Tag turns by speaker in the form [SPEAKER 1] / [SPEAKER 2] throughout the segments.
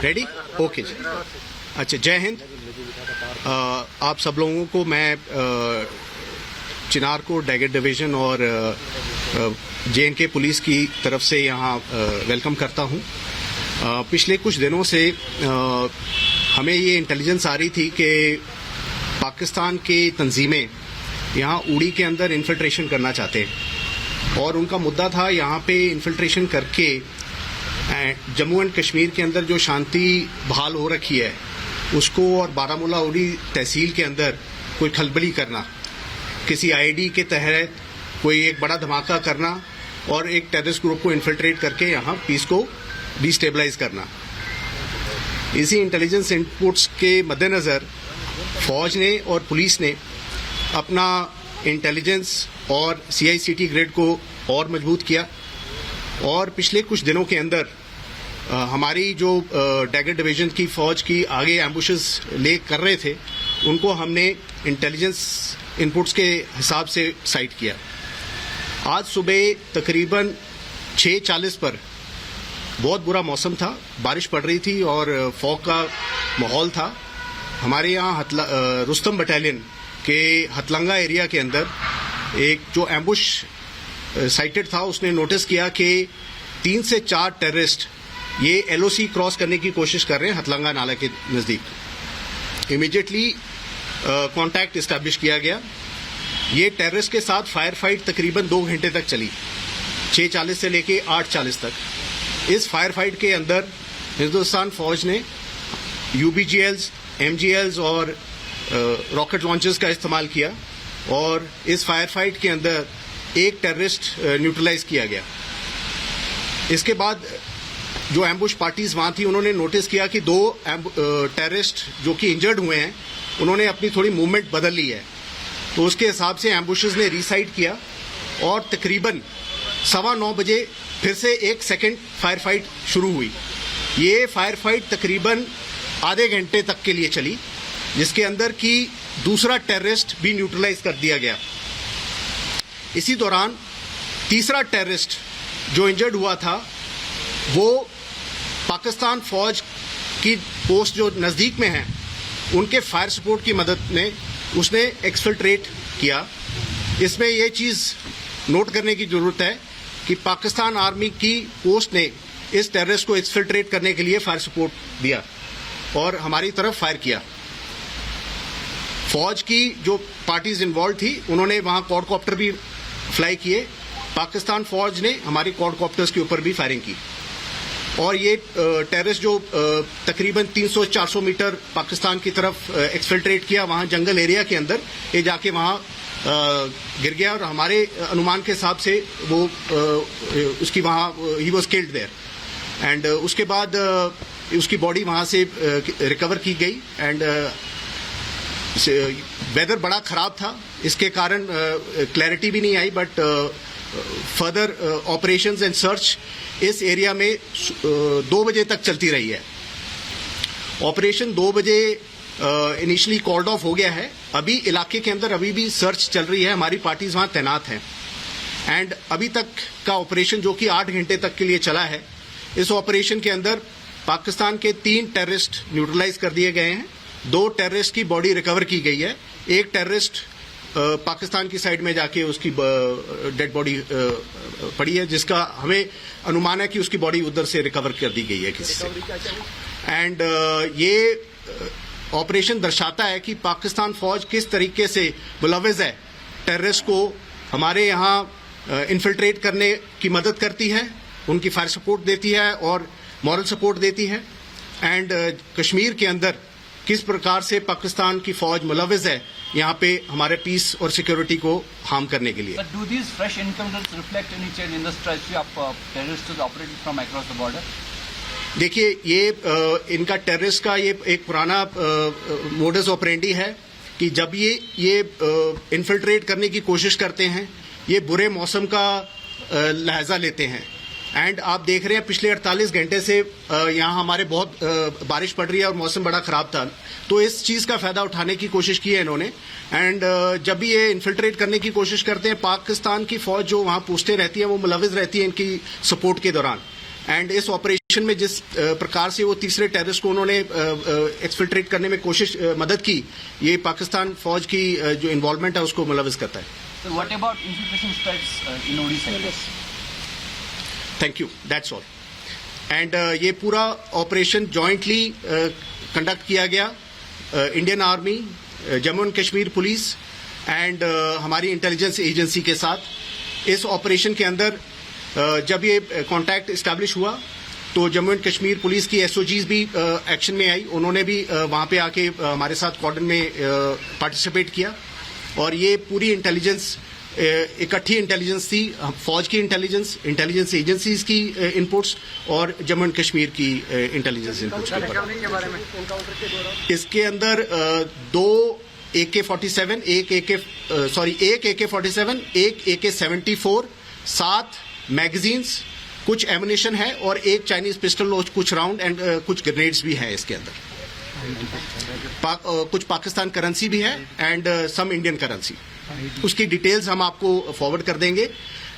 [SPEAKER 1] Ready? Okay जी। अच्छा, जय हिंद। आप सब लोगों को मैं चिनार को डैगेट डिवीज़न और JNK पुलिस की तरफ से यहाँ वेलकम करता हूँ। पिछले कुछ दिनों से हमें ये इंटेलिजेंस आ रही थी कि पाकिस्तान के तंजीमें यहाँ उड़ी के अंदर इन्फिल्ट्रेशन करना चाहते हैं और उनका मुद्दा था यहाँ पे इन्फिल्ट्रेशन करके जम्मू एंड कश्मीर के अंदर जो शांति बहाल हो रखी है उसको और बारामूला उड़ी तहसील के अंदर कोई खलबली करना, किसी IED के तहत कोई एक बड़ा धमाका करना और एक टेररिस्ट ग्रुप को इन्फिल्ट्रेट करके यहाँ पीस को डिस्टेबलाइज करना। इसी इंटेलिजेंस इनपुट्स के मद्देनज़र फौज ने और पुलिस ने अपना इंटेलिजेंस और CICT ग्रेड को और मजबूत किया और पिछले कुछ दिनों के अंदर हमारी जो डैगेट डिवीजन की फौज की आगे एम्बुशेस ले कर रहे थे उनको हमने इंटेलिजेंस इनपुट्स के हिसाब से साइट किया। आज सुबह तकरीबन 6:40 पर बहुत बुरा मौसम था, बारिश पड़ रही थी और फॉग का माहौल था। हमारे यहाँ रुस्तम बटालियन के हथलंगा एरिया के अंदर एक जो एम्बुश साइटेड था उसने नोटिस किया कि 3 से 4 टेररिस्ट ये LOC क्रॉस करने की कोशिश कर रहे हैं हथलंगा नाला के नज़दीक। इमीडिएटली कांटेक्ट इस्टेब्लिश किया गया। ये टेररिस्ट के साथ फायर फाइट तकरीबन 2 घंटे तक चली, 6:40 से लेके 8:40 तक। इस फायर फाइट के अंदर हिंदुस्तान फौज ने UBGLs, MGLs और रॉकेट लॉन्चर्स का इस्तेमाल किया और इस फायर फाइट के अंदर एक टेररिस्ट न्यूट्रलाइज किया गया। इसके बाद जो एम्बुश पार्टीज वहां थी उन्होंने नोटिस किया कि 2 टेररिस्ट जो कि इंजर्ड हुए हैं उन्होंने अपनी थोड़ी मूवमेंट बदल ली है, तो उसके हिसाब से एम्बुशेस ने रीसाइट किया और तकरीबन 9:15 बजे फिर से एक सेकेंड फायर फाइट शुरू हुई। ये फायर फाइट तकरीबन आधे घंटे तक के लिए चली, जिसके अंदर की दूसरा टेररिस्ट भी न्यूट्रलाइज कर दिया गया। इसी दौरान तीसरा टेररिस्ट जो इंजर्ड हुआ था वो पाकिस्तान फौज की पोस्ट जो नज़दीक में है उनके फायर सपोर्ट की मदद में उसने एक्सफिल्ट्रेट किया। इसमें यह चीज़ नोट करने की ज़रूरत है कि पाकिस्तान आर्मी की पोस्ट ने इस टेररिस्ट को एक्सफिल्ट्रेट करने के लिए फायर सपोर्ट दिया और हमारी तरफ फायर किया। फौज की जो पार्टीज इन्वॉल्व थी उन्होंने वहां क्वाडकॉप्टर भी फ्लाई किए। पाकिस्तान फौज ने हमारी क्वाडकॉप्टर्स के ऊपर भी फायरिंग की और ये टेररिस्ट जो तकरीबन 300-400 मीटर पाकिस्तान की तरफ एक्सफिल्ट्रेट किया वहां जंगल एरिया के अंदर, ये जाके वहां गिर गया और हमारे अनुमान के हिसाब से वो उसकी वहां ही वाज किल्ड देयर एंड उसके बाद उसकी बॉडी वहां से रिकवर की गई एंड वेदर बड़ा खराब था, इसके कारण क्लैरिटी भी नहीं आई, but further operations and search इस एरिया में 2 बजे तक चलती रही है। ऑपरेशन 2 बजे इनिशियली कॉल्ड ऑफ हो गया है। अभी इलाके के अंदर अभी भी सर्च चल रही है, हमारी पार्टीज वहां तैनात हैं एंड अभी तक का ऑपरेशन जो कि 8 घंटे तक के लिए चला है, इस ऑपरेशन के अंदर पाकिस्तान के 3 टेररिस्ट न्यूट्रलाइज कर दिए गए हैं, 2 टेररिस्ट की बॉडी रिकवर की गई है, एक टेररिस्ट पाकिस्तान की साइड में जाके उसकी डेड बॉडी पड़ी है, जिसका हमें अनुमान है कि उसकी बॉडी उधर से रिकवर कर दी गई है किसी से। एंड ये ऑपरेशन दर्शाता है कि पाकिस्तान फौज किस तरीके से मुलव्विज़ है टेररिस्ट को हमारे यहाँ इन्फिल्ट्रेट करने की मदद करती है, उनकी फायर सपोर्ट देती है और मॉरल सपोर्ट देती है एंड कश्मीर के अंदर किस प्रकार से पाकिस्तान की फौज मुलव्विज़ है यहाँ पे हमारे पीस और सिक्योरिटी को हार्म करने के लिए।
[SPEAKER 2] Do these fresh encounters reflect any change in the strategy of terrorists operating from across the border?
[SPEAKER 1] देखिए, ये इनका टेररिस्ट का ये एक पुराना मोडस ऑपरेंडी है कि जब ये इन्फिल्ट्रेट करने की कोशिश करते हैं ये बुरे मौसम का लहजा लेते हैं एंड आप देख रहे हैं पिछले 48 घंटे से यहाँ हमारे बहुत बारिश पड़ रही है और मौसम बड़ा खराब था, तो इस चीज़ का फायदा उठाने की कोशिश की है इन्होंने एंड जब भी ये इन्फिल्ट्रेट करने की कोशिश करते हैं पाकिस्तान की फौज जो वहाँ पोस्टें रहती है वो मुलव्विज़ रहती है इनकी सपोर्ट के दौरान एंड इस ऑपरेशन में जिस प्रकार से वो तीसरे टेररिस्ट को उन्होंने एक्सफिल्ट्रेट करने में मदद की, ये पाकिस्तान फौज की जो इन्वॉल्वमेंट है उसको मुलविस करता है।
[SPEAKER 2] So what about infiltration strikes in Odisha?
[SPEAKER 1] Thank you, that's all. And ये पूरा ऑपरेशन जॉइंटली कंडक्ट किया गया Indian army, Jammu and Kashmir police and हमारी इंटेलिजेंस एजेंसी के साथ। इस ऑपरेशन के अंदर जब ये कांटेक्ट इस्टेब्लिश हुआ तो जम्मू एंड कश्मीर पुलिस की एसओजीज भी एक्शन में आई, उन्होंने भी वहां पे आके हमारे साथ कॉर्डन में पार्टिसिपेट किया। और ये पूरी इंटेलिजेंस इकट्ठी इंटेलिजेंस थी, फौज की इंटेलिजेंस एजेंसीज की इनपुट्स और जम्मू एंड कश्मीर की इंटेलिजेंस इनपुट्स के ऊपर। इसके अंदर दो AK-47, एक AK-47, एक AK-74, 7 मैगजीन्स, कुछ एमुनेशन है और एक चाइनीज पिस्टल और कुछ राउंड एंड कुछ ग्रेनेड्स भी हैं इसके अंदर। कुछ पाकिस्तान करेंसी भी है एंड सम इंडियन करेंसी। उसकी डिटेल्स हम आपको फॉरवर्ड कर देंगे।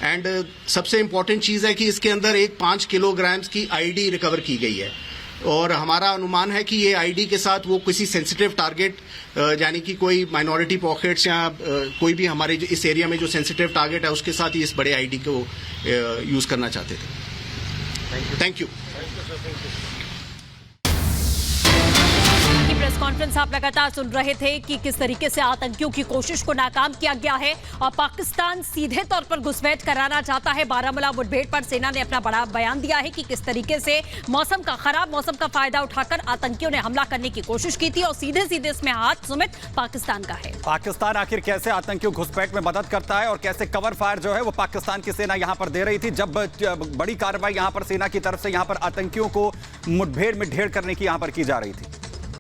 [SPEAKER 1] एंड सबसे इंपॉर्टेंट चीज है कि इसके अंदर एक 5 किलोग्राम्स की आईडी रिकवर की गई है और हमारा अनुमान है कि ये आईडी के साथ वो किसी सेंसिटिव टारगेट यानी कि कोई माइनॉरिटी पॉकेट्स या कोई भी हमारे इस एरिया में जो सेंसिटिव टारगेट है उसके साथ ही इस बड़े आईडी को यूज करना चाहते थे। Thank you.
[SPEAKER 3] प्रेस कॉन्फ्रेंस आप लगातार सुन रहे थे कि किस तरीके से आतंकियों की कोशिश को नाकाम किया गया है और पाकिस्तान सीधे तौर पर घुसपैठ कराना चाहता है। बारामूला मुठभेड़ पर सेना ने अपना बड़ा बयान दिया है कि किस तरीके से खराब मौसम का फायदा उठाकर आतंकियों ने हमला करने की कोशिश की थी और सीधे सीधे इसमें हाथ सुमित पाकिस्तान का है।
[SPEAKER 4] पाकिस्तान आखिर कैसे आतंकियों घुसपैठ में मदद करता है और कैसे कवर फायर जो है वो पाकिस्तान की सेना यहां पर दे रही थी जब बड़ी कार्रवाई यहां पर सेना की तरफ से यहां पर आतंकियों को मुठभेड़ में ढेर करने की यहां पर की जा रही थी।